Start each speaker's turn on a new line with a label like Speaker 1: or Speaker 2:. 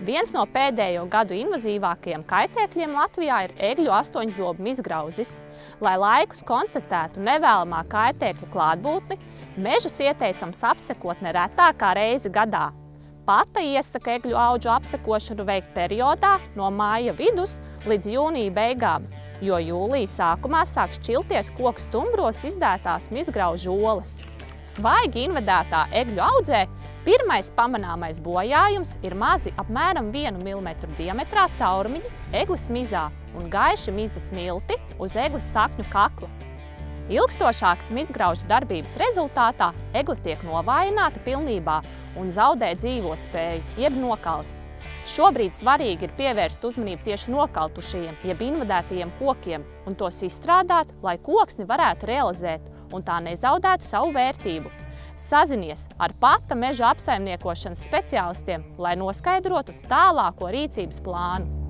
Speaker 1: Viens no pēdējo gadu invazīvākajiem kaitēkļiem Latvijā ir egļu astoņzobu mizgrauzis. Lai laikus konstatētu nevēlamā kaitēkļa klātbūtni, mežus ieteicams apsekot ne retāk kā reizi gadā. Pata iesaka egļu audžu apsekošanu veikt periodā no māja vidus līdz jūnija beigām, jo jūlija sākumā sāk šķilties koku stumbros izdētās mizgraužu olas. Svaigi invadētā egļu audzē pirmais pamanāmais bojājums ir mazi apmēram 1 mm diametrā caurumiņi egles mizā un gaiši mizas milti uz egles sakņu kakla. Ilgstošākas mizgraužu darbības rezultātā egle tiek novājināta pilnībā un zaudē dzīvotspēju, jeb nokalst. Šobrīd svarīgi ir pievērst uzmanību tieši nokaltušajiem, jeb invadētajiem kokiem un tos izstrādāt, lai koksni varētu realizēt un tā nezaudētu savu vērtību. Sazinies ar Pata meža apsaimniekošanas speciālistiem, lai noskaidrotu tālāko rīcības plānu.